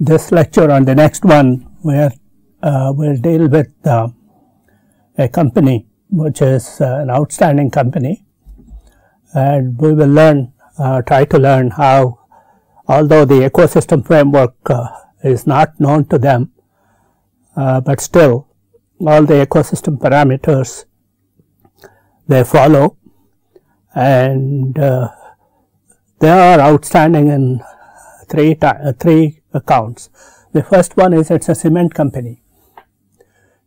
this lecture and the next one, where we'll deal with a company which is an outstanding company, and we will learn, try to learn how, although the ecosystem framework is not known to them, but still all the ecosystem parameters they follow, and they are outstanding in three accounts. The first one is it's a cement company.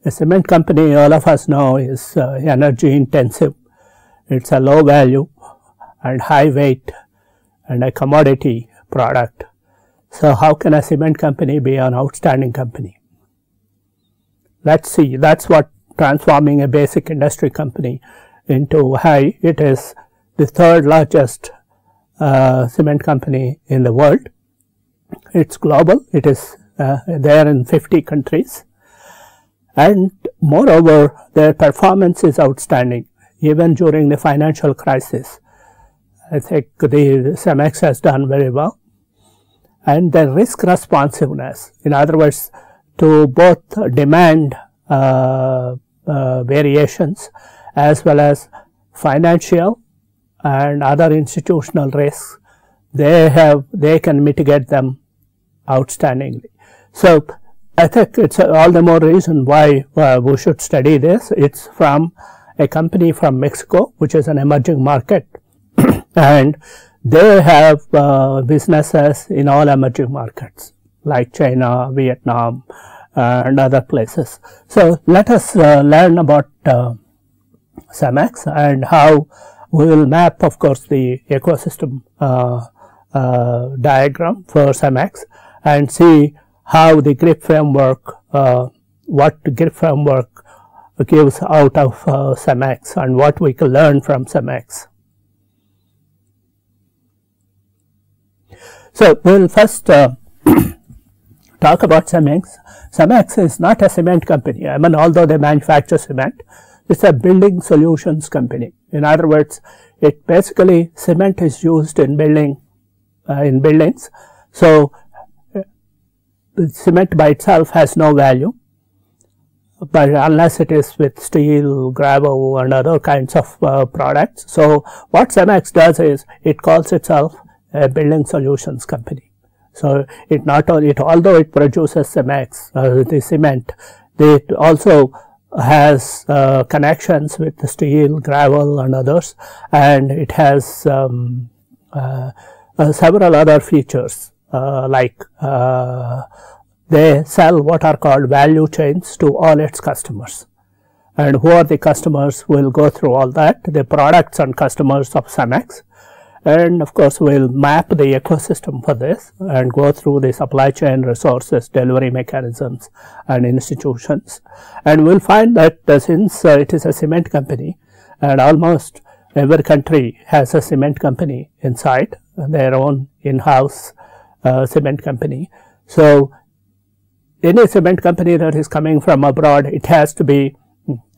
A cement company, all of us know, is energy intensive. It's a low value and high weight and a commodity product. So how can a cement company be an outstanding company? Let's see. That's what transforming a basic industry company into high. It is the third largest cement company in the world. It's global. It is there in 50 countries, and moreover, their performance is outstanding even during the financial crisis. I think the CEMEX has done very well, and the risk responsiveness, in other words, to both demand variations as well as financial and other institutional risks, they can mitigate them outstandingly. So I think it's all the more reason why we should study this. It's from a company from Mexico, which is an emerging market, and they have businesses in all emerging markets like China, Vietnam, and other places. So let us learn about CEMEX and how we will map, of course, the ecosystem diagram for CEMEX and see how the GRIP framework, what the GRIP framework gives out of CEMEX and what we can learn from CEMEX. So we will first talk about CEMEX. CEMEX is not a cement company. I mean, although they manufacture cement, it's a building solutions company. In other words, it basically, cement is used in buildings. So cement by itself has no value, but unless it is with steel, gravel, and other kinds of products. So what CEMEX does is it calls itself a building solutions company. So it not only, although it produces CEMEX, the cement, it also has connections with the steel, gravel, and others, and it has several other features like they sell what are called value chains to all its customers. And who are the customers? We'll go through all that, the products and customers of CEMEX. And of course, we'll map the ecosystem for this and go through the supply chain resources, delivery mechanisms, and institutions. And we'll find that since it is a cement company, and almost every country has a cement company inside their own in-house cement company. So any cement company that is coming from abroad, it has to be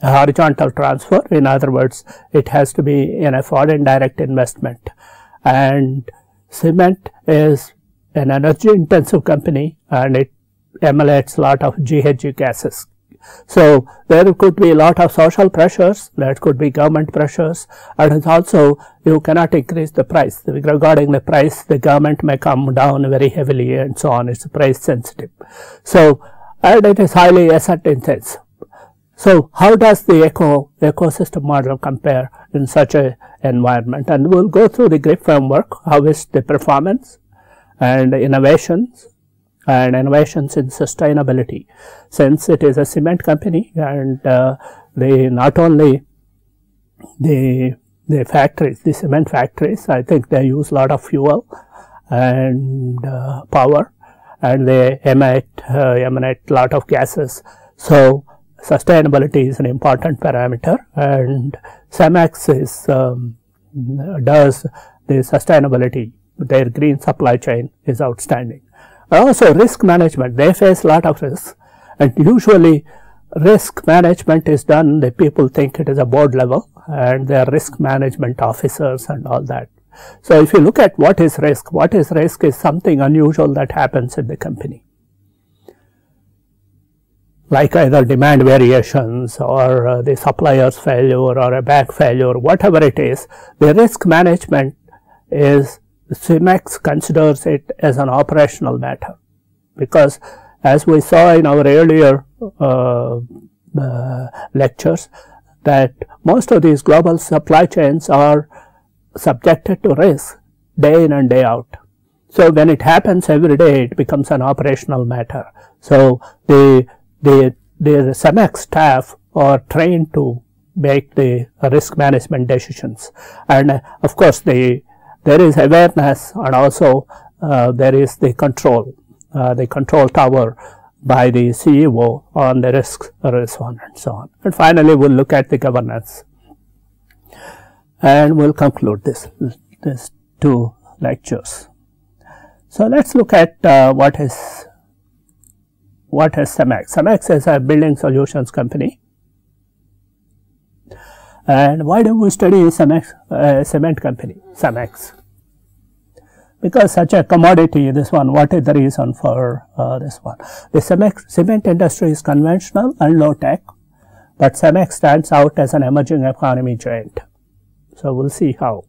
a horizontal transfer. In other words, it has to be in a foreign direct investment. And cement is an energy intensive company, and it emanates a lot of GHG gases. So there could be a lot of social pressures, there could be government pressures, and it's also you cannot increase the price. Regarding the price, the government may come down very heavily and so on. It's price sensitive. So, and it is highly asset intensive. So how does the ecosystem model compare in such a environment? And we'll go through the GRIP framework, how is the performance and innovations in sustainability. Since it is a cement company, and not only the factories, the cement factories, I think they use a lot of fuel and power, and they emanate a lot of gases. So sustainability is an important parameter, and CEMEX does the sustainability. Their green supply chain is outstanding. Also risk management, they face a lot of risks, and usually risk management is done, the people think it is a board level, and they are risk management officers and all that. So if you look at what is risk is something unusual that happens in the company. like either demand variations or the supplier's failure or a bank failure, whatever it is, the risk management is, CEMEX considers it as an operational matter, because as we saw in our earlier lectures, that most of these global supply chains are subjected to risk day in and day out. So when it happens every day, it becomes an operational matter. So the CEMEX staff are trained to make the risk management decisions, and of course there is awareness, and also there is the control tower by the CEO on the risks, and so on. And finally, we'll look at the governance, and we'll conclude this two lectures. So let's look at what is CEMEX. CEMEX is a building solutions company. And why do we study CEMEX, cement company, CEMEX? Because such a commodity, this one, what is the reason for this one? The cement industry is conventional and low tech, but CEMEX stands out as an emerging economy giant. So we'll see how.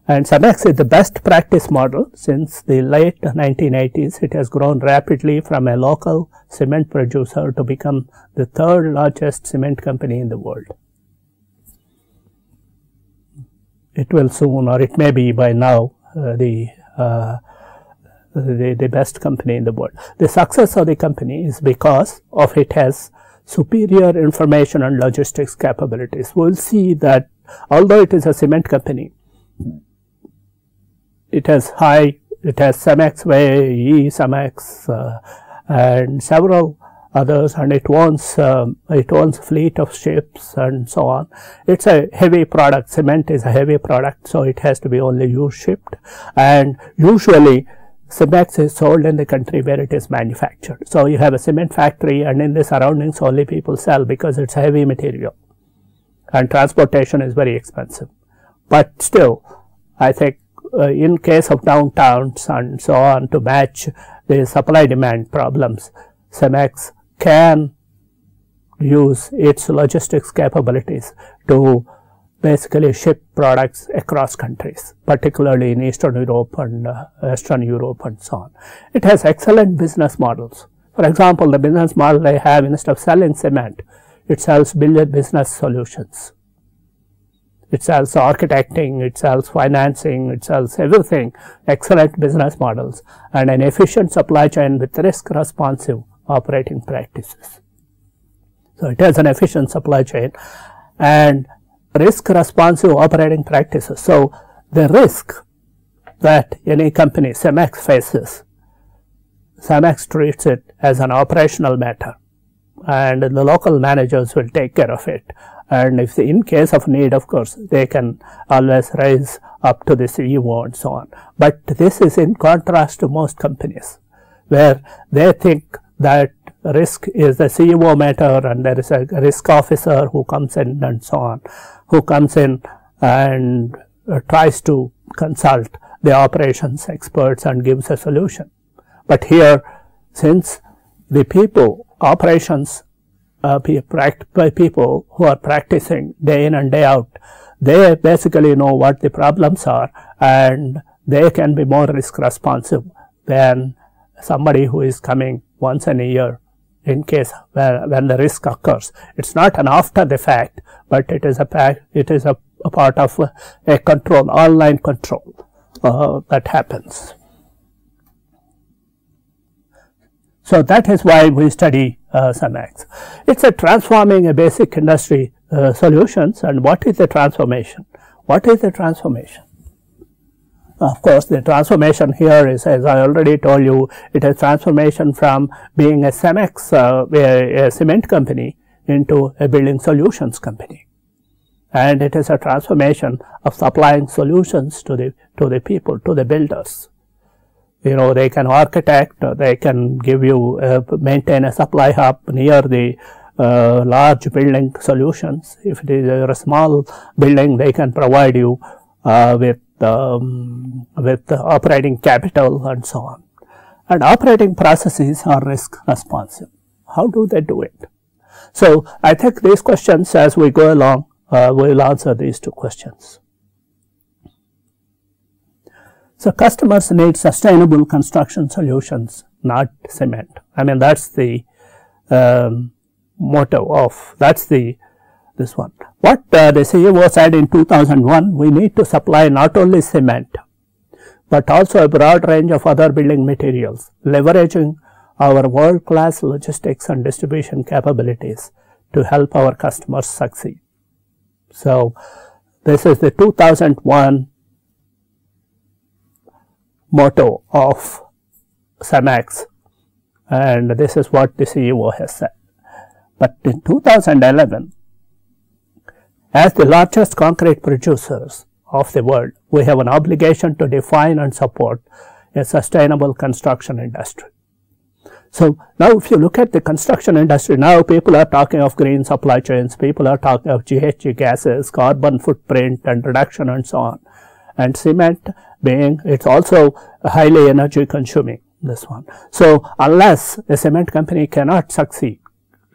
And CEMEX is the best practice model. Since the late 1980s, it has grown rapidly from a local cement producer to become the third largest cement company in the world. It will soon, or it may be by now, the best company in the world. The success of the company is because of it has superior information and logistics capabilities. We'll see that although it is a cement company, it has CEMEX Way, CEMEX, and several others, and it owns fleet of ships and so on. It's a heavy product. Cement is a heavy product, so it has to be only used shipped, and usually CEMEX is sold in the country where it is manufactured. So you have a cement factory, and in the surroundings only people sell, because it's heavy material and transportation is very expensive. But still, I think in case of downtowns and so on, to match the supply demand problems, CEMEX can use its logistics capabilities to basically ship products across countries, particularly in Eastern Europe and Western Europe and so on. It has excellent business models. For example, the business model they have, instead of selling cement, it sells business solutions. It sells architecting, it sells financing, it sells everything, excellent business models, and an efficient supply chain with risk-responsive operating practices. So it has an efficient supply chain and risk-responsive operating practices. So the risk that any company, CEMEX, faces, CEMEX treats it as an operational matter, and the local managers will take care of it. And if in case of need, of course, they can always rise up to the CEO and so on. But this is in contrast to most companies, where they think that risk is a CEO matter, and there is a risk officer who comes in and so on, who comes in and tries to consult the operations experts and gives a solution. But here, since the people, operations people who are practicing day in and day out, they basically know what the problems are, and they can be more risk responsive than somebody who is coming once in a year in case when the risk occurs. It's not an after the fact, but it is a part of a control, online control that happens. So that is why we study CEMEX. It's a transforming a basic industry solutions. And what is the transformation? What is the transformation? Of course, the transformation here is, as I already told you, it is transformation from being a CEMEX, a cement company, into a building solutions company. And it is a transformation of supplying solutions to the people, to the builders. You know, they can architect, they can give you, maintain a supply hub near the large building solutions. If it is a small building, they can provide you with operating capital and so on. And operating processes are risk responsive. How do they do it? So I think these questions, as we go along, we'll answer these two questions. So customers need sustainable construction solutions, not cement. I mean, that's the motto of, that's the this one. What the CEO said in 2001, we need to supply not only cement, but also a broad range of other building materials, leveraging our world-class logistics and distribution capabilities to help our customers succeed. So this is the 2001 motto of CEMEX, and this is what the CEO has said. But in 2011, as the largest concrete producers of the world, we have an obligation to define and support a sustainable construction industry. So now if you look at the construction industry, now people are talking of green supply chains, people are talking of GHG gases, carbon footprint and reduction and so on. And cement being, it's also highly energy consuming, this one. So unless a cement company cannot succeed,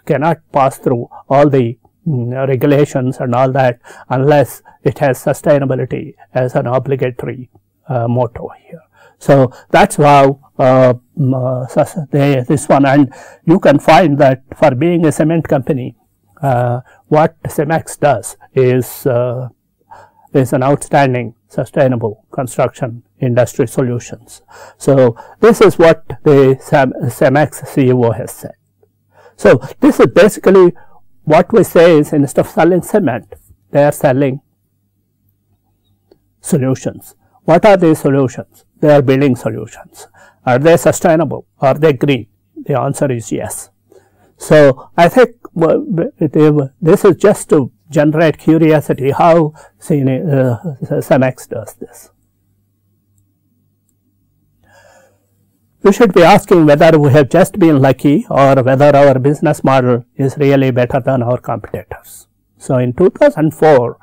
cannot pass through all the regulations and all that, unless it has sustainability as an obligatory motto here. So that's how this one, and you can find that for being a cement company, what CEMEX does is an outstanding sustainable construction industry solutions. So this is what the CEMEX CEO has said. So this is basically what we say is, instead of selling cement, they are selling solutions. What are these solutions? They are building solutions. Are they sustainable? Are they green? The answer is yes. So I think this is just to generate curiosity how CEMEX does this. We should be asking whether we have just been lucky or whether our business model is really better than our competitors. So in 2004,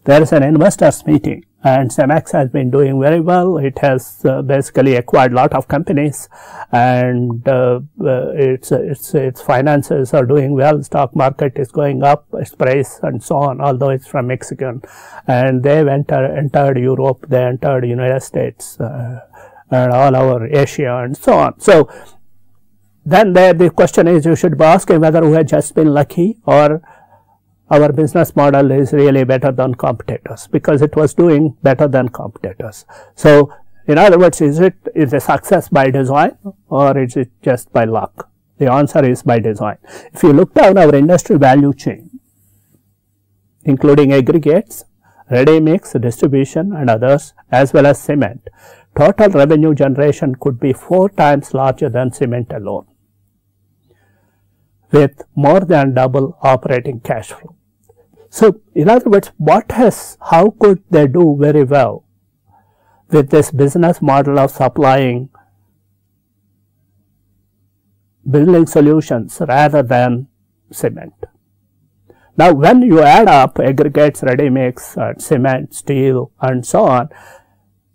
there is an investors meeting, and CEMEX has been doing very well. It has basically acquired a lot of companies, and its finances are doing well. Stock market is going up, its price and so on, although it's from Mexican. And they've entered Europe, they entered United States, and all over Asia and so on. So then the question is, you should be asking whether we have just been lucky or our business model is really better than competitors, because it was doing better than competitors. So in other words, is it a success by design or is it just by luck? The answer is by design. If you look down our industry value chain, including aggregates, ready mix, distribution and others, as well as cement, total revenue generation could be 4 times larger than cement alone, with more than double operating cash flow. So in other words, how could they do very well with this business model of supplying building solutions rather than cement? Now when you add up aggregates, ready mix, cement, steel and so on,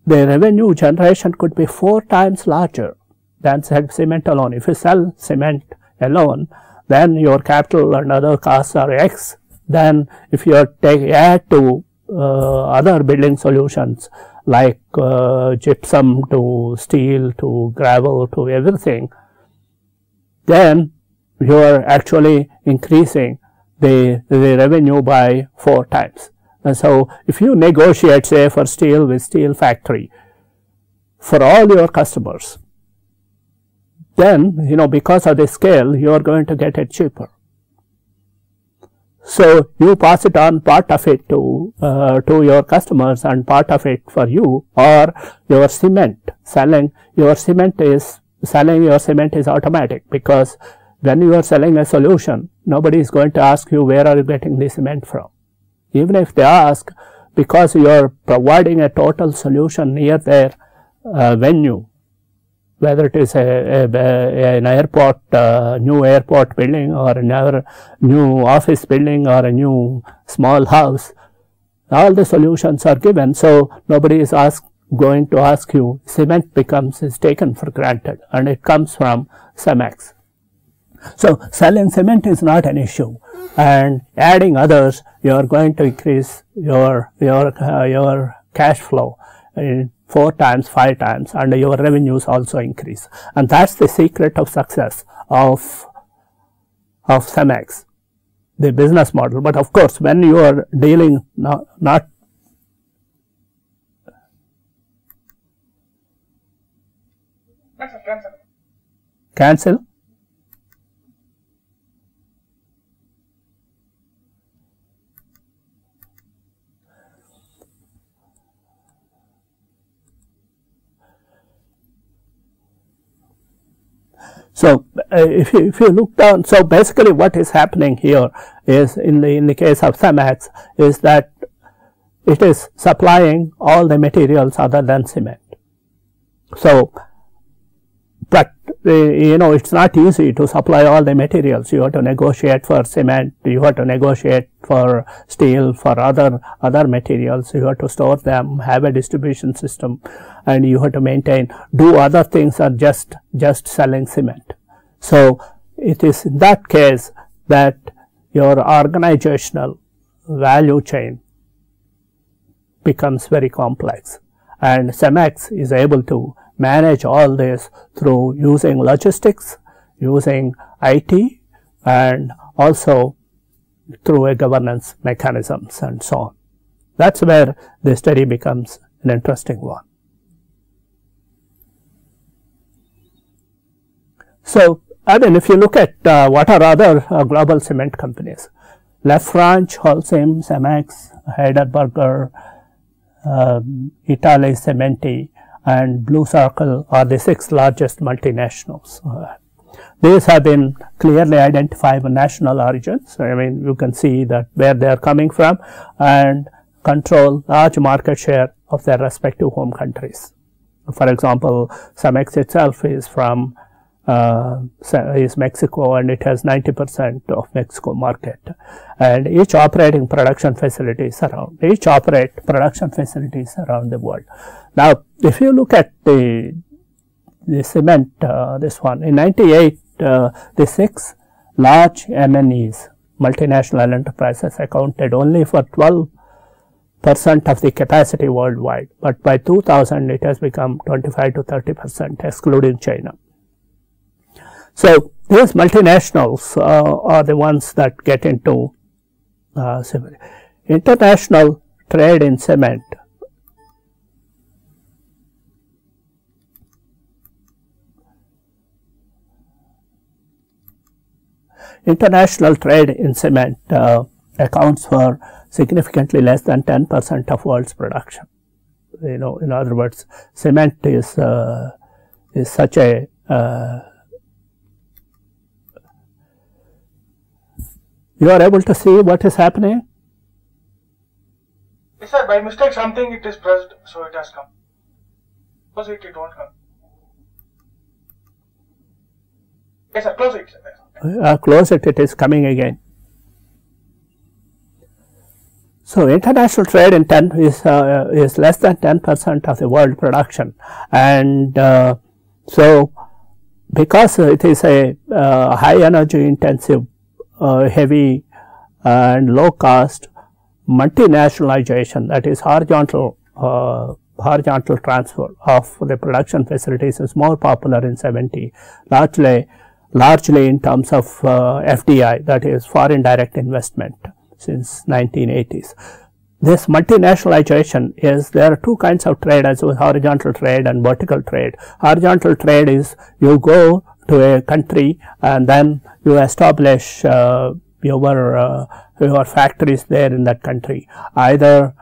the revenue generation could be 4 times larger than cement alone. If you sell cement alone, then your capital and other costs are X. Then if you add to other building solutions like gypsum to steel to gravel to everything, then you are actually increasing the revenue by 4 times. And so if you negotiate, say, for steel with steel factory for all your customers, then because of the scale you are going to get it cheaper. So you pass it on, part of it to your customers and part of it for you, or your cement, selling your cement is automatic, because when you are selling a solution, nobody is going to ask you where are you getting the cement from. Even if they ask, because you are providing a total solution near their venue, whether it is an airport, new airport building, or another new office building, or a new small house, all the solutions are given. So nobody is going to ask you. Cement is taken for granted, and it comes from CEMEX. So selling cement is not an issue, and adding others, you are going to increase your cash flow in 4 times, 5 times, and your revenues also increase. And that's the secret of success of CEMEX, the business model. But of course, when you are dealing not cancel. So if you look down, so basically what is happening here is in the case of CEMEX is that it is supplying all the materials other than cement. So, but it's not easy to supply all the materials. You have to negotiate for cement, you have to negotiate for steel, for other materials, you have to store them, have a distribution system, and you have to do other things than just selling cement. So it is in that case that your organizational value chain becomes very complex, and CEMEX is able to manage all this through using logistics, using IT, and also through a governance mechanisms and so on. That's where the study becomes an interesting one. So, I mean, if you look at what are other global cement companies, Lefranche, Holcim, CEMEX, Heidelberger, Italy Cementi, and Blue Circle are the 6 largest multinationals. These have been clearly identified with national origins. I mean, you can see that where they are coming from and control large market share of their respective home countries. For example, CEMEX itself is from Mexico, and it has 90% of Mexico market, and each operating production facilities around the world. Now, if you look at the cement, this one in 98, the 6 large MNEs, multinational enterprises, accounted only for 12% of the capacity worldwide, but by 2000 it has become 25 to 30%, excluding China. So these multinationals are the ones that get into cement. International trade in cement. International trade in cement accounts for significantly less than 10% of world's production. In other words, cement is such a you are able to see what is happening? Yes, sir. By mistake, something it is pressed, so it has come. Close it, it won't come. Yes, sir. Close it. Close it, it is coming again. So international trade in is less than 10% of the world production, and so because it is a high energy intensive, heavy and low cost multinationalization, that is horizontal transfer of the production facilities, is more popular in 70, largely in terms of FDI, that is foreign direct investment, since 1980s. This multinationalization there are 2 kinds of trade, as well, horizontal trade and vertical trade. Horizontal trade is you go to a country and then you establish your factories there in that country, either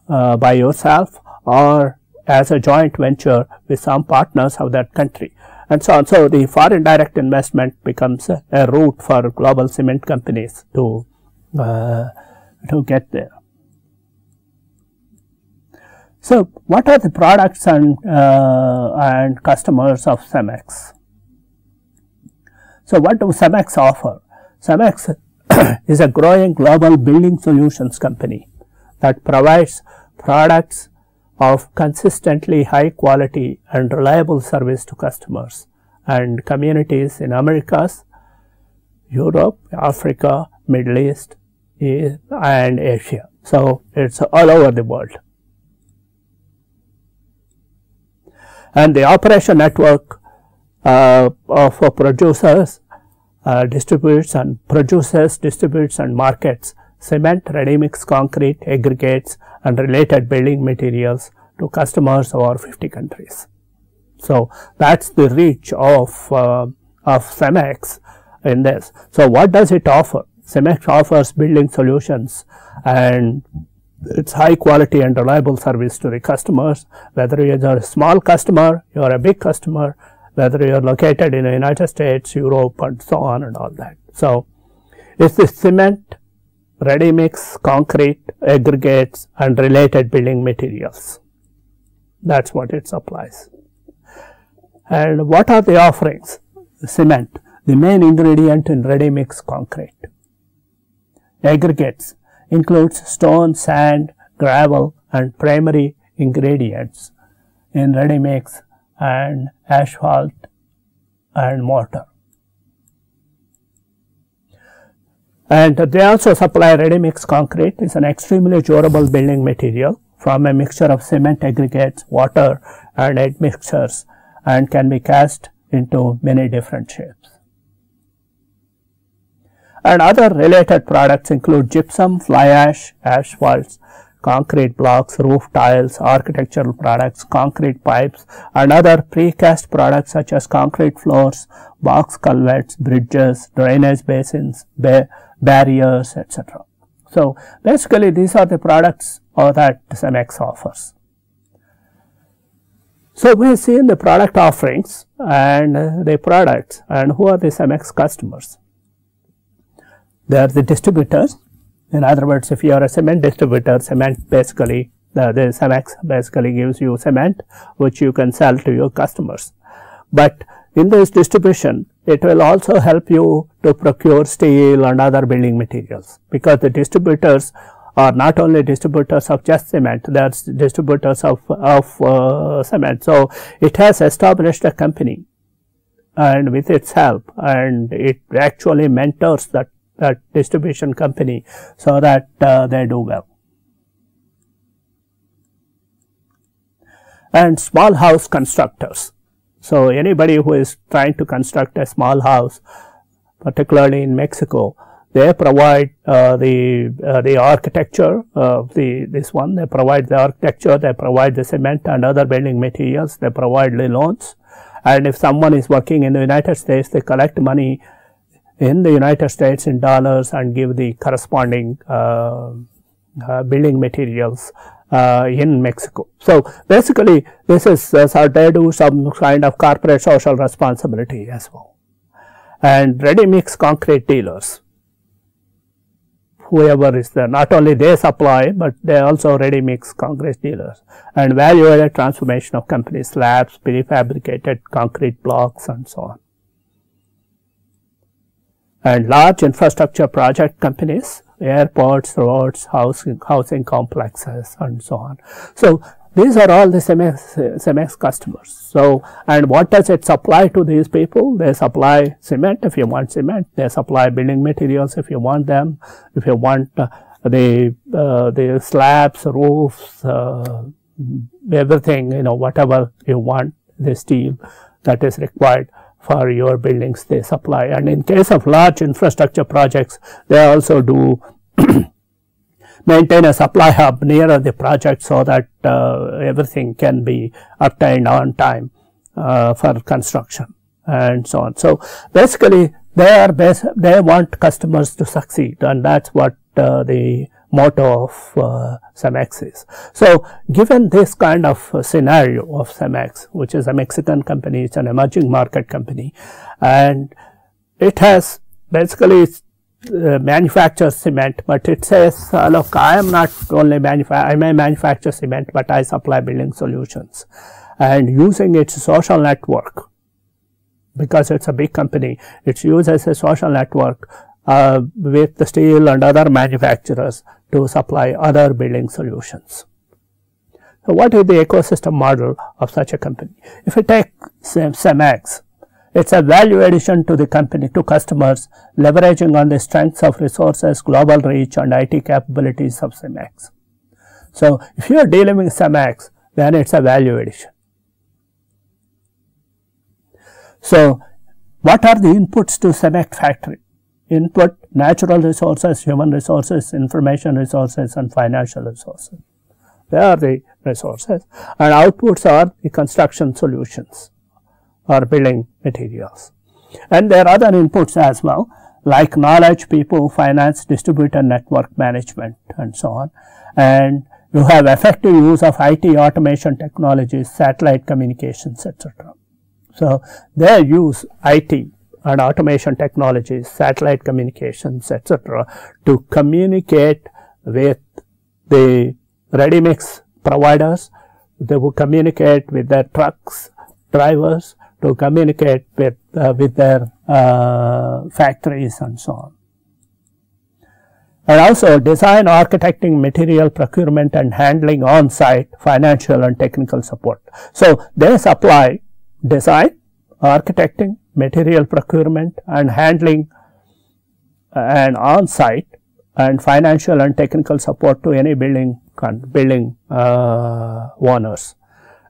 by yourself or as a joint venture with some partners of that country, and so on. So the foreign direct investment becomes a route for global cement companies to get there. So what are the products and customers of CEMEX? So what do CEMEX offer? CEMEX is a growing global building solutions company that provides products of consistently high quality and reliable service to customers and communities in Americas, Europe, Africa, Middle East, and Asia. So it's all over the world. And the operation network of producers, distributes and markets cement, ready-mix concrete, aggregates, and related building materials to customers over 50 countries. So that's the reach of CEMEX in this. So what does it offer? CEMEX offers building solutions, and it's high quality and reliable service to the customers, whether you are a small customer, you are a big customer, whether you are located in the United States, Europe, and so on and all that. So it's the cement, ready mix, concrete, aggregates, and related building materials. That's what it supplies. And what are the offerings? Cement, the main ingredient in ready mix concrete. Aggregates includes stone, sand, gravel, and primary ingredients in ready mix and asphalt and mortar. And they also supply ready mix concrete. It's an extremely durable building material from a mixture of cement, aggregates, water, and admixtures, and can be cast into many different shapes. And other related products include gypsum, fly ash, asphalts, concrete blocks, roof tiles, architectural products, concrete pipes, and other precast products such as concrete floors, box culverts, bridges, drainage basins, barriers, etc. So basically these are the products that CEMEX offers. So we have seen the product offerings and the products, and who are the CEMEX customers? They are the distributors. In other words, if you are a cement distributor, cement basically, the CEMEX basically gives you cement which you can sell to your customers. But in this distribution, it will also help you to procure steel and other building materials, because the distributors are not only distributors of just cement, they are distributors of cement. So it has established a company, and with its help, and it actually mentors that distribution company so that they do well. And small house constructors. So anybody who is trying to construct a small house, particularly in Mexico, they provide the architecture of this one. They provide the architecture, they provide the cement and other building materials, they provide the loans. And if someone is working in the United States, they collect money in the United States in dollars and give the corresponding building materials in Mexico. So basically this is how they do some kind of corporate social responsibility as well. And ready mix concrete dealers, whoever is there, not only they supply, but they also ready mix concrete dealers. And value added transformation of company slabs, prefabricated concrete blocks, and so on. And large infrastructure project companies, airports, roads, housing complexes, and so on. So these are all the CEMEX customers. So, and what does it supply to these people? They supply cement if you want cement. They supply building materials if you want them. If you want the slabs, roofs, everything, whatever you want, the steel that is required for your buildings, they supply. And in case of large infrastructure projects, they also do maintain a supply hub nearer the project so that everything can be obtained on time for construction and so on. So basically they want customers to succeed, and that's what the motto of CEMEX is. So given this kind of scenario of CEMEX, which is a Mexican company, it's an emerging market company, and it has basically manufactures cement, but it says, look, I am not only I may manufacture cement, but I supply building solutions. And using its social network, because it's a big company, it's used as a social network with the steel and other manufacturers to supply other building solutions. So what is the ecosystem model of such a company? If you take CEMEX, It's a value addition to the company, to customers, leveraging on the strengths of resources, global reach and IT capabilities of CEMEX. So, if you are dealing with CEMEX, then it's a value addition. So, what are the inputs to CEMEX factory? Input: natural resources, human resources, information resources and financial resources. They are the resources, and outputs are the construction solutions or building materials. And there are other inputs as well, like knowledge, people, finance, distributor network management and so on. And you have effective use of IT automation technologies, satellite communications, etc. So, they use IT and automation technologies, satellite communications, etc. to communicate with the ready mix providers. They will communicate with their trucks, drivers, to communicate with their factories and so on. And also design, architecting, material procurement and handling on-site, financial and technical support. So, they supply design, architecting, material procurement and handling and on-site and financial and technical support to any building owners.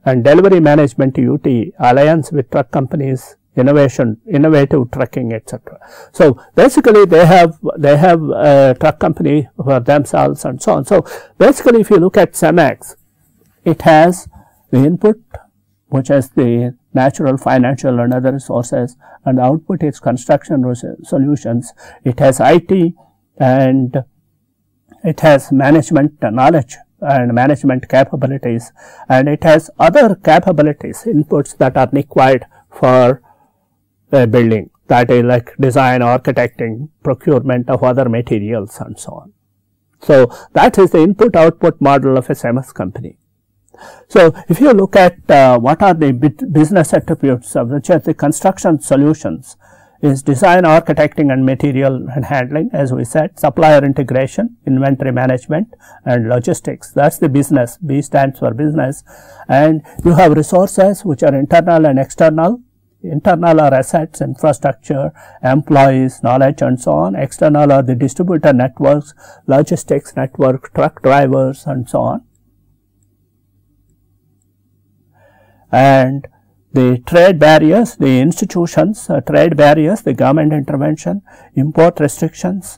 And delivery management UT, alliance with truck companies, innovative trucking, etc. So, basically they have a truck company for themselves and so on. So, basically if you look at CEMEX, it has the input, which is the natural, financial and other resources, and the output is construction solutions. It has IT and it has management knowledge and management capabilities, and it has other capabilities, inputs that are required for the building, that is like design, architecting, procurement of other materials and so on. So, that is the input output model of a CEMEX company. So, if you look at what are the business attributes of which are the construction solutions, is design, architecting and material and handling, as we said, supplier integration, inventory management and logistics. That is the business. B stands for business. And you have resources which are internal and external. Internal are assets, infrastructure, employees, knowledge and so on. External are the distributor networks, logistics network, truck drivers and so on. And the trade barriers, the institutions, trade barriers, the government intervention, import restrictions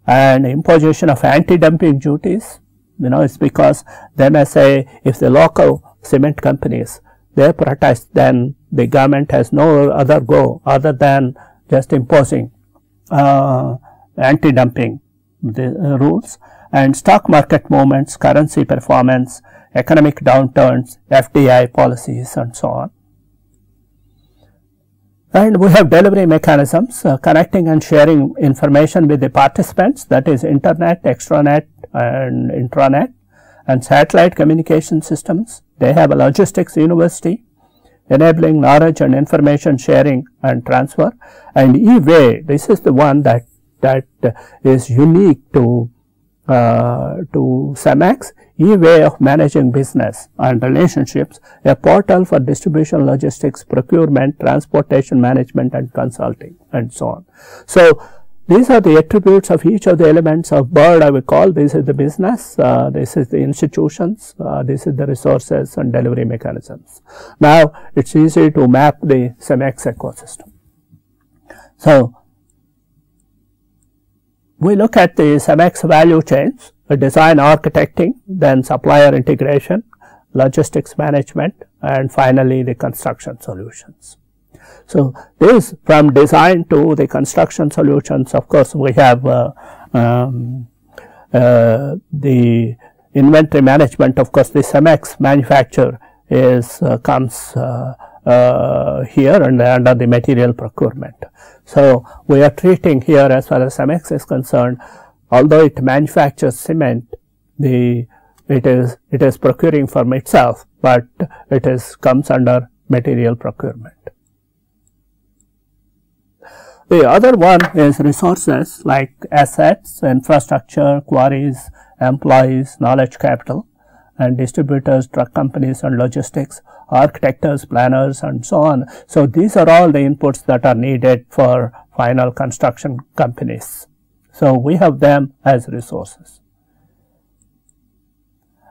and imposition of anti-dumping duties. You know, it's because they may say if the local cement companies, they protest, then the government has no other go other than just imposing anti-dumping rules. And stock market movements, currency performance, economic downturns, FDI policies and so on. And we have delivery mechanisms, connecting and sharing information with the participants, that is internet, extranet and intranet, and satellite communication systems. They have a logistics university, enabling knowledge and information sharing and transfer. And e-way, this is the one that is unique to CEMEX, e-way of managing business and relationships, a portal for distribution, logistics, procurement, transportation management and consulting and so on. So, these are the attributes of each of the elements of bird I will call. This is the business, this is the institutions, this is the resources and delivery mechanisms. Now, it is easy to map the CEMEX ecosystem. So, we look at the CEMEX value chains, design, architecting, then supplier integration, logistics management and finally the construction solutions. So, this from design to the construction solutions, of course, we have the inventory management. Of course, the CEMEX manufacture is comes here and under the material procurement. So, we are treating here as far as CEMEX is concerned, although it manufactures cement, it is procuring from itself, but it comes under material procurement. The other one is resources like assets, infrastructure, quarries, employees, knowledge capital, and distributors, truck companies and logistics, architects, planners and so on. So these are all the inputs that are needed for final construction companies. So we have them as resources.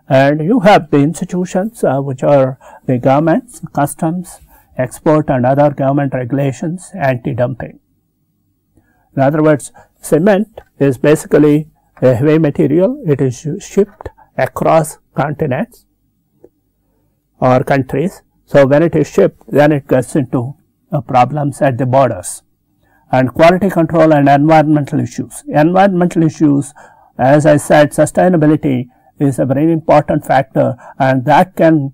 And you have the institutions which are the governments, customs, export and other government regulations, anti-dumping. In other words, cement is basically a heavy material. It is shipped across continents or countries. So when it is shipped, then it gets into problems at the borders. And quality control and environmental issues. Environmental issues, as I said, sustainability is a very important factor, and that can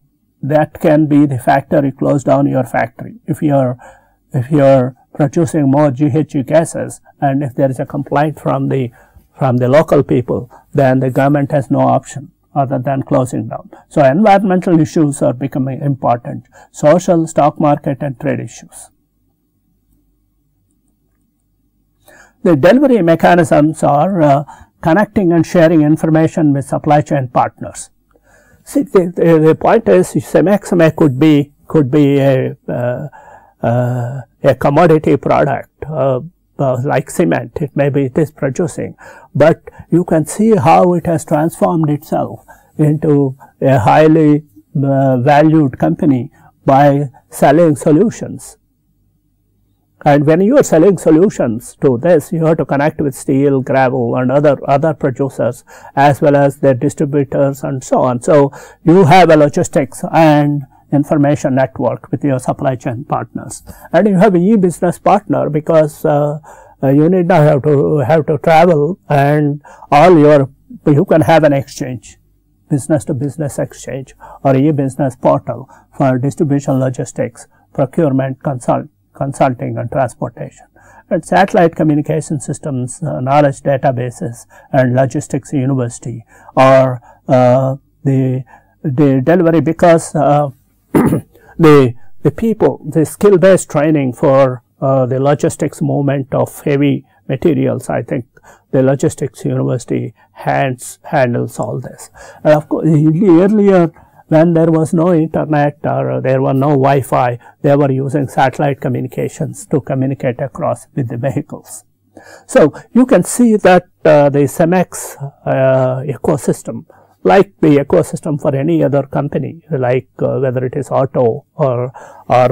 be the factor you close down your factory. If you are producing more GHG gases, and if there is a complaint from the local people, then the government has no option other than closing down. So environmental issues are becoming important. Social, stock market and trade issues. The delivery mechanisms are connecting and sharing information with supply chain partners. See, the point is, CEMEX could be a commodity product like cement. It is producing, but you can see how it has transformed itself into a highly valued company by selling solutions. And when you are selling solutions to this, you have to connect with steel, gravel and other producers as well as their distributors and so on. So you have a logistics and information network with your supply chain partners. And you have an e-business partner because you need not have to travel, and you can have an exchange, business to business exchange or e-business portal for distribution, logistics, procurement, consulting and transportation. And satellite communication systems, knowledge databases and logistics university, or the delivery, because the people, the skill based training for the logistics movement of heavy materials, I think the logistics university handles all this. And of course, earlier when there was no internet or there were no Wi-Fi, they were using satellite communications to communicate across with the vehicles. So you can see that the CEMEX ecosystem, like the ecosystem for any other company, like whether it is auto or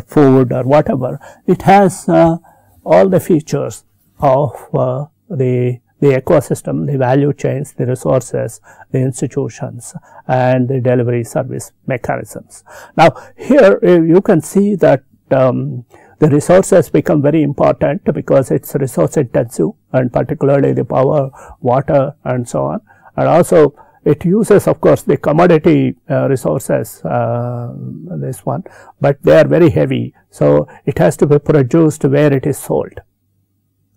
food or whatever, it has all the features of the ecosystem, the value chains, the resources, the institutions and the delivery service mechanisms. Now here you can see that the resources become very important because it's resource intensive, and particularly the power, water and so on. And also it uses, of course, the commodity resources, this one, but they are very heavy. So it has to be produced where it is sold,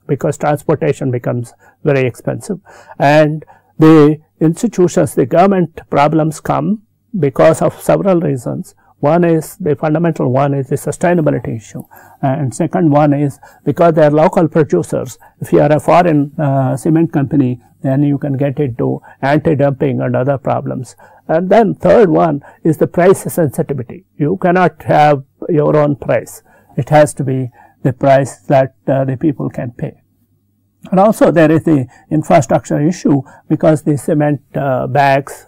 because transportation becomes very expensive. And the institutions, the government problems come because of several reasons. One is, the fundamental one is the sustainability issue, and second one is because they are local producers. If you are a foreign cement company, then you can get into anti-dumping and other problems. And then third one is the price sensitivity. You cannot have your own price. It has to be the price that the people can pay. And also there is the infrastructure issue, because the cement bags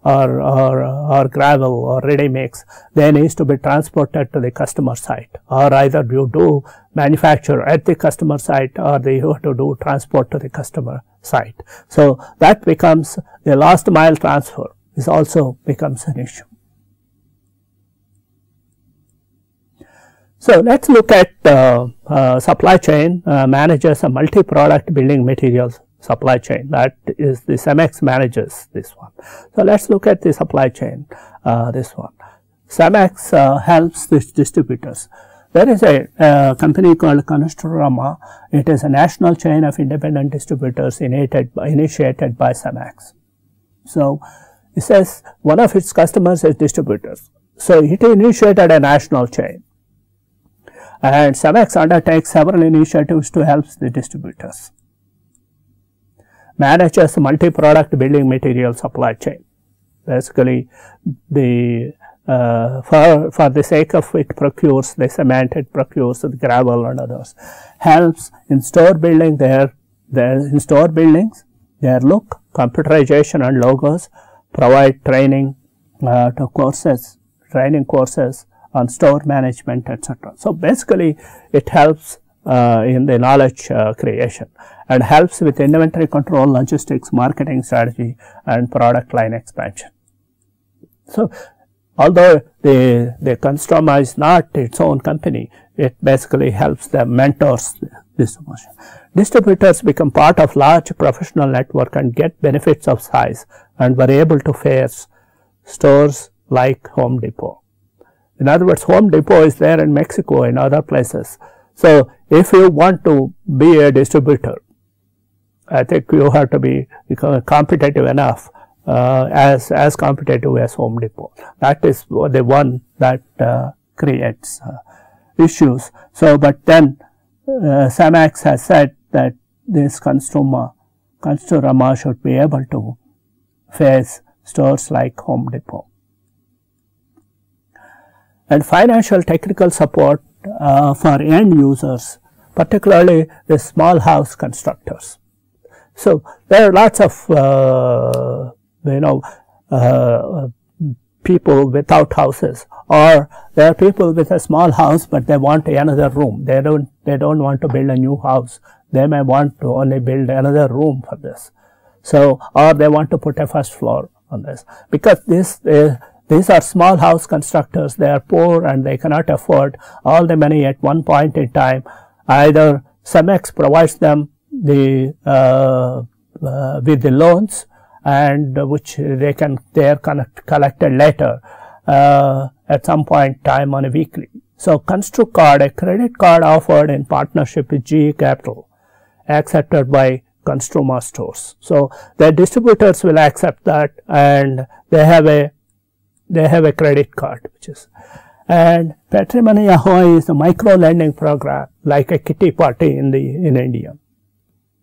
or gravel or ready mix, they need to be transported to the customer site, or either you do manufacture at the customer site or you have to do transport to the customer site. So that becomes the last mile transfer is also becomes an issue. So let's look at supply chain manages a multi-product building materials supply chain. That is the CEMEX manages this one. So let's look at the supply chain, this one. CEMEX helps the distributors. There is a company called Constructors. It is a national chain of independent distributors initiated by CEMEX. So it says one of its customers is distributors. So it initiated a national chain, and CEMEX undertakes several initiatives to help the distributors. Manages multi-product building material supply chain. Basically, for the sake of it procures the cement, it procures the gravel and others. Helps in store building their buildings, their look, computerization and logos, provide training training courses on store management, etc. So basically, it helps in the knowledge creation and helps with inventory control, logistics, marketing strategy and product line expansion. So, although the customer is not its own company, it basically helps them, mentors distribution. Distributors become part of large professional network and get benefits of size and were able to face stores like Home Depot. In other words, Home Depot is there in Mexico and other places. So, if you want to be a distributor, I think you have to be competitive enough, as competitive as Home Depot. That is the one that creates issues. So, but then CEMEX has said that this consumer should be able to face stores like Home Depot. And financial technical support for end users, particularly the small house constructors. So, there are lots of people without houses, or there are people with a small house, but they want another room. They don't want to build a new house. They may want to only build another room for this. So, or they want to put a first floor on this, because these are small house constructors. They are poor and they cannot afford all the money at one point in time. Either CEMEX provides them with the loans, and which they are collected later at some point in time on a weekly. So, Construct Card, a credit card offered in partnership with GE Capital, accepted by consumer stores. So, the distributors will accept that, and they have a credit card, which is, and Patrimony Ahoy is a micro lending program like a kitty party in India.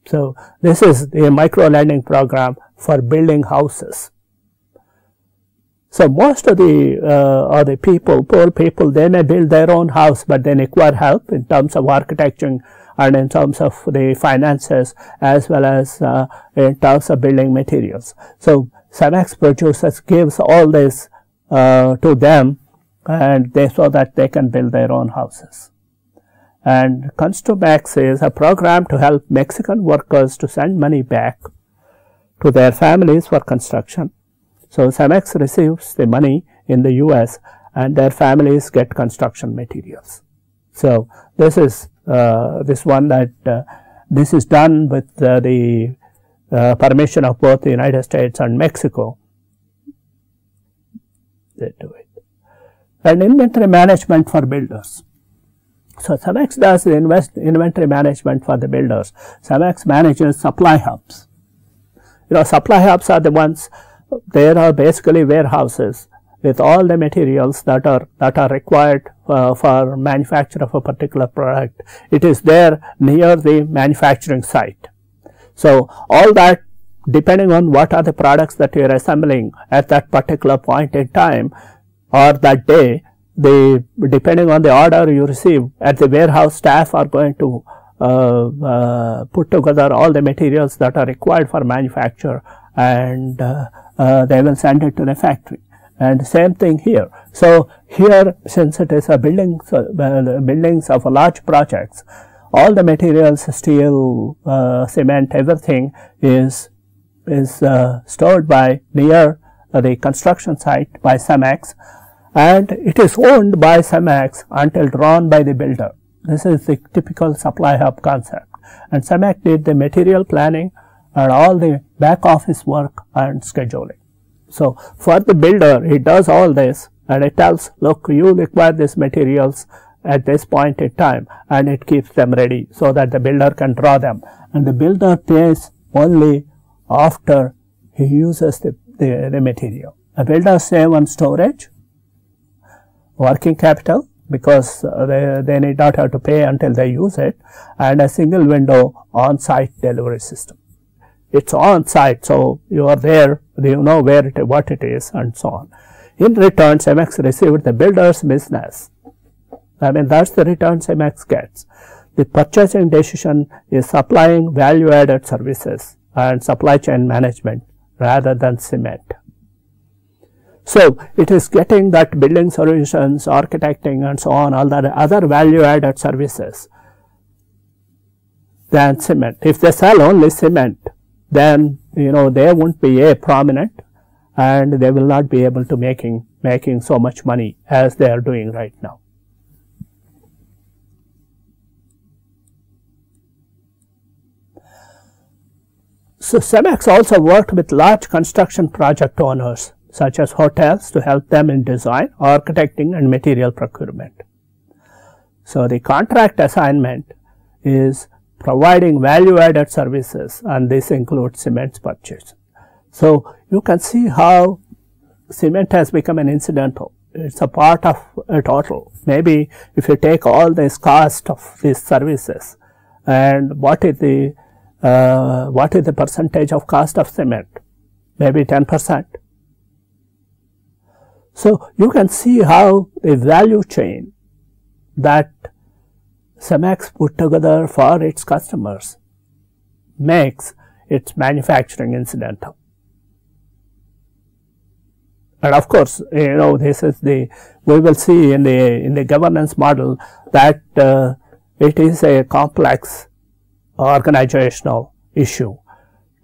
So, this is the micro lending program for building houses. So, most of the people, poor people, they may build their own house, but they require help in terms of architecture and in terms of the finances, as well as in terms of building materials. So, CEMEX producers gives all this to them, and so that they can build their own houses. And ConstruMax is a program to help Mexican workers to send money back to their families for construction. So, CEMEX receives the money in the US and their families get construction materials. So, this is this one that this is done with the permission of both the United States and Mexico. They do it. And inventory management for builders. So, CEMEX does the inventory management for the builders. CEMEX manages supply hubs. Supply hubs are the ones, there are basically warehouses with all the materials that are required for manufacture of a particular product. It is there near the manufacturing site. So, all that, depending on what are the products that you are assembling at that particular point in time or that day, depending on the order you receive, at the warehouse staff are going to put together all the materials that are required for manufacture, and they will send it to the factory. And same thing here. So, here, since it is a buildings of large projects, all the materials, steel, cement, everything is stored by near the construction site by CEMEX, and it is owned by CEMEX until drawn by the builder. This is the typical supply hub concept, and CEMEX did the material planning and all the back office work and scheduling. So, for the builder, it does all this, and it tells, look, you require these materials at this point in time, and it keeps them ready so that the builder can draw them, and the builder pays only after he uses the material. The builders save on storage, working capital, because they need not have to pay until they use it, and a single window on-site delivery system. It's on site, so you are there, you know what it is, and so on. In return, CEMEX received the builder's business. I mean, that's the return CEMEX gets. The purchasing decision is supplying value-added services and supply chain management rather than cement. So, it is getting that building solutions, architecting and so on, all that other value-added services than cement. If they sell only cement, then they won't be prominent, and they will not be able to making so much money as they are doing right now. So, CEMEX also worked with large construction project owners such as hotels to help them in design, architecting and material procurement. So, the contract assignment is providing value-added services, and this includes cement purchase. So, you can see how cement has become an incidental. It's a part of a total. Maybe if you take all this cost of these services, and what is the percentage of cost of cement? Maybe 10%. So, you can see how the value chain that CEMEX put together for its customers makes its manufacturing incidental. And of course, this is we will see in the governance model that it is a complex organizational issue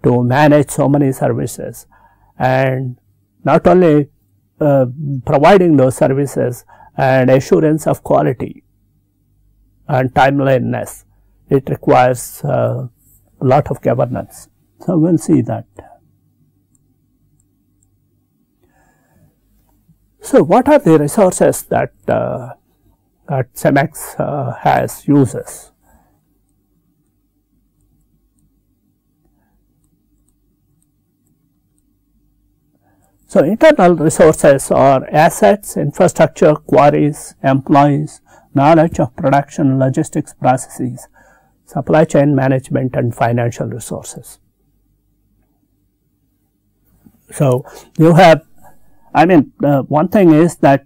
to manage so many services, and not only providing those services and assurance of quality and timeliness, it requires a lot of governance. So, we will see that. So, what are the resources that CEMEX has uses? So, internal resources are assets, infrastructure, quarries, employees, knowledge of production, logistics processes, supply chain management and financial resources. So, you have, one thing is that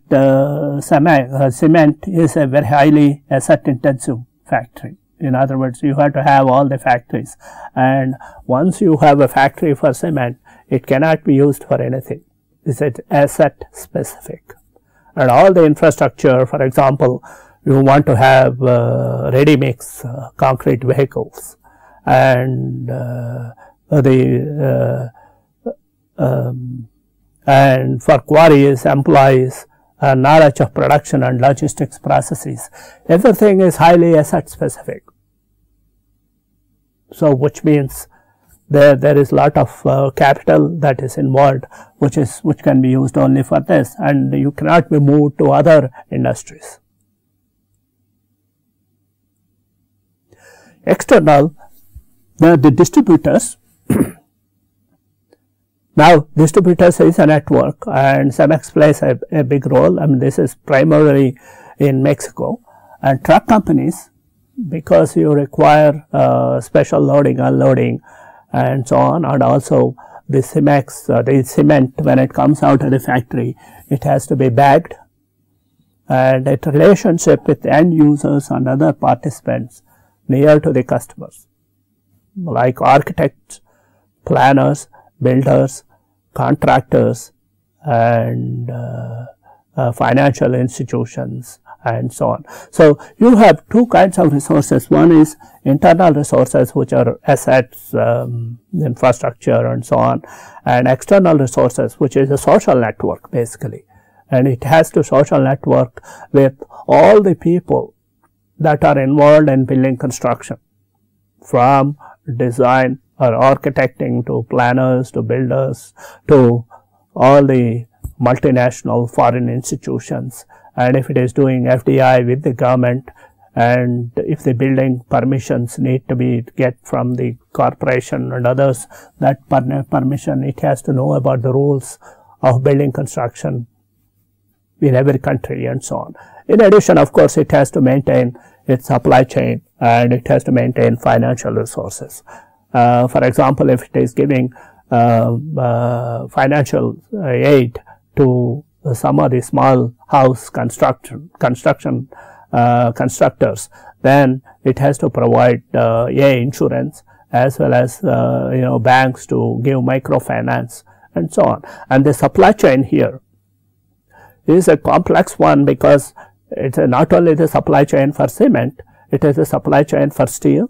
cement is a very highly asset intensive factory. In other words, you have to have all the factories, and once you have a factory for cement, it cannot be used for anything. It's asset specific. And all the infrastructure, for example, you want to have ready mix concrete vehicles, and and for quarries, employees, knowledge of production and logistics processes. Everything is highly asset specific. So, which means there is lot of capital that is involved, which can be used only for this, and you cannot be moved to other industries. External, the distributors. Now, distributors is a network, and CEMEX plays a big role. This is primarily in Mexico, and truck companies, because you require special loading, unloading and so on, and also the CEMEX, the cement, when it comes out of the factory, it has to be bagged, and its relationship with end users and other participants near to the customers, like architects, planners, builders, contractors and financial institutions and so on. So, you have two kinds of resources. One is internal resources, which are assets, infrastructure and so on, and external resources, which is a social network basically, and it has to social network with all the people that are involved in building construction, from design or architecting to planners to builders to all the multinational foreign institutions, and if it is doing FDI with the government, and if the building permissions need to be get from the corporation and others, that permission, it has to know about the rules of building construction in every country and so on. In addition, of course, it has to maintain its supply chain, and it has to maintain financial resources. For example, if it is giving financial aid to some of the small house constructors, then it has to provide insurance as well as banks to give microfinance and so on. And the supply chain here is a complex one, because it's not only the supply chain for cement, it is a supply chain for steel,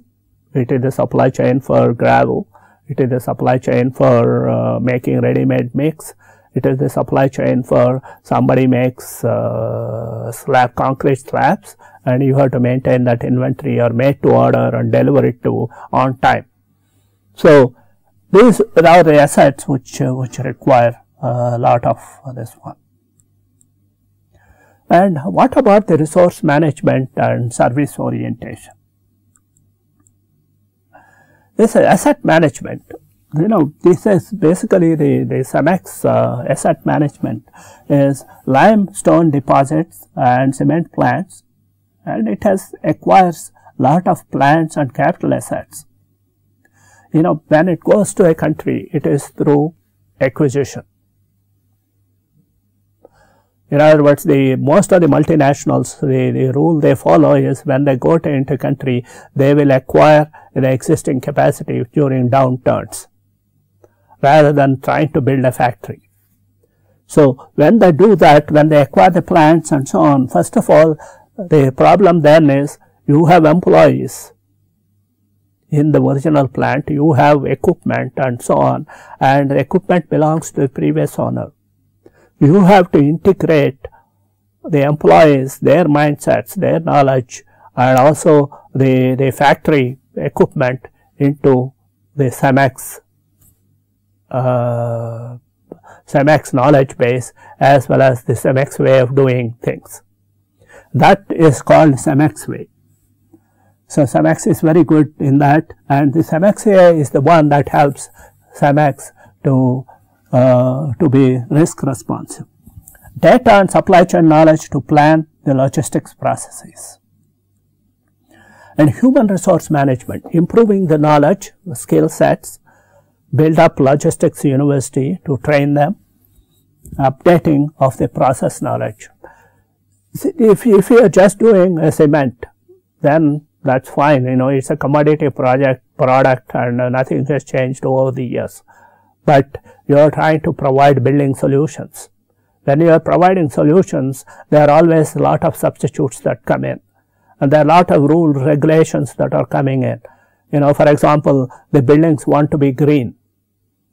it is a supply chain for gravel, it is a supply chain for making ready-made mix, it is the supply chain for somebody makes concrete slabs, and you have to maintain that inventory or made to order and deliver it to on time. So these are the assets which require a lot of this one. And what about the resource management and service orientation? This asset management, this is basically the CEMEX asset management is limestone deposits and cement plants, and it acquires lot of plants and capital assets. When it goes to a country, it is through acquisition. In other words, most of the multinationals, the rule they follow is when they go into a country, they will acquire the existing capacity during downturns, rather than trying to build a factory. So when they do that, when they acquire the plants and so on, first of all, the problem then is you have employees in the original plant, you have equipment and so on, and the equipment belongs to the previous owner. You have to integrate the employees, their mindsets, their knowledge, and also the factory equipment into the CEMEX knowledge base, as well as the CEMEX way of doing things. That is called CEMEX way. So CEMEX is very good in that, and the CEMEX way is the one that helps CEMEX to be risk responsive. Data and supply chain knowledge to plan the logistics processes. And human resource management, improving the knowledge, the skill sets, build up logistics university to train them, updating of the process knowledge. If you are just doing a cement, then that's fine, it's a commodity product and nothing has changed over the years. But you are trying to provide building solutions. When you are providing solutions, there are always a lot of substitutes that come in, and there are a lot of rules, regulations that are coming in. For example, the buildings want to be green.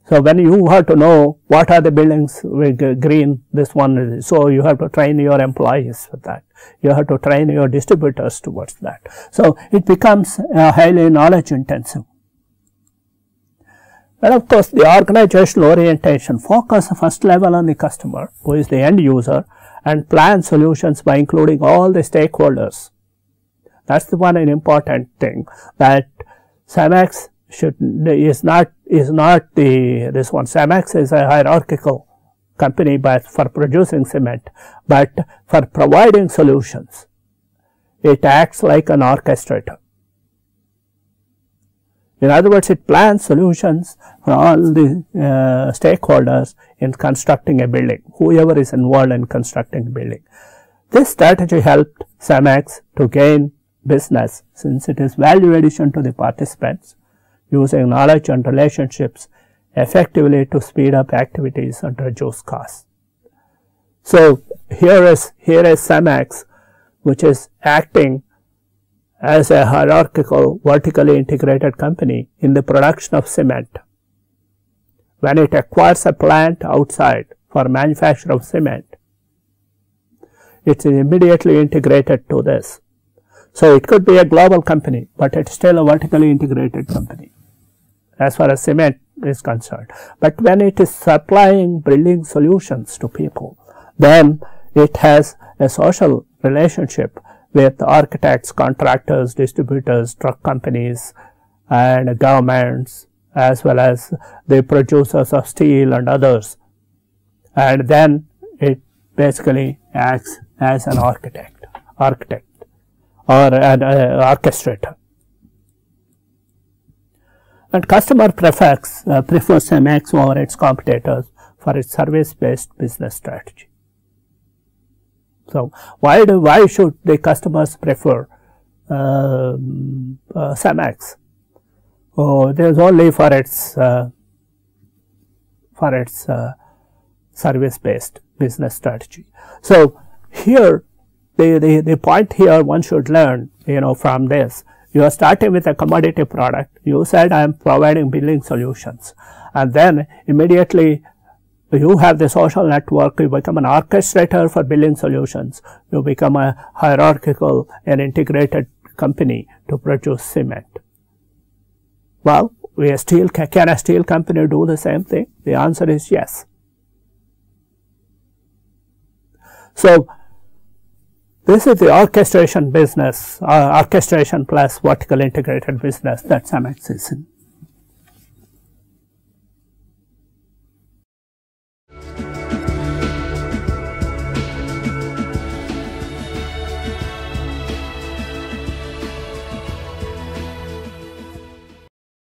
So when you have to know what are the buildings with green, this one is, so you have to train your employees for that. You have to train your distributors towards that. So it becomes highly knowledge intensive. And of course, the organizational orientation, focus first level on the customer, who is the end user, and plan solutions by including all the stakeholders. That's the one important thing, that CEMEX is not this one. CEMEX is a hierarchical company for producing cement, but for providing solutions, it acts like an orchestrator. In other words, it plans solutions for all the stakeholders in constructing a building, whoever is involved in constructing a building. This strategy helped CEMEX to gain business, since it is value addition to the participants, using knowledge and relationships effectively to speed up activities and reduce costs. So here is CEMEX, which is acting as a hierarchical, vertically integrated company in the production of cement. When it acquires a plant outside for manufacture of cement, it is immediately integrated to this. So it could be a global company, but it's still a vertically integrated company as far as cement is concerned. But when it is supplying building solutions to people, then it has a social relationship with architects, contractors, distributors, truck companies, and governments, as well as the producers of steel and others. And then it basically acts as an architect or an orchestrator. And customer prefers CEMEX over its competitors for its service-based business strategy. So, why should the customers prefer CEMEX? Oh, there is only for its service-based business strategy. So, here the point here one should learn, from this. You are starting with a commodity product. You said I am providing billing solutions, and then immediately you have the social network. You become an orchestrator for billing solutions. You become a hierarchical and integrated company to produce cement. Well, can a steel company do the same thing? The answer is yes. So, this is the orchestration business, orchestration plus vertical integrated business that CEMEX is in.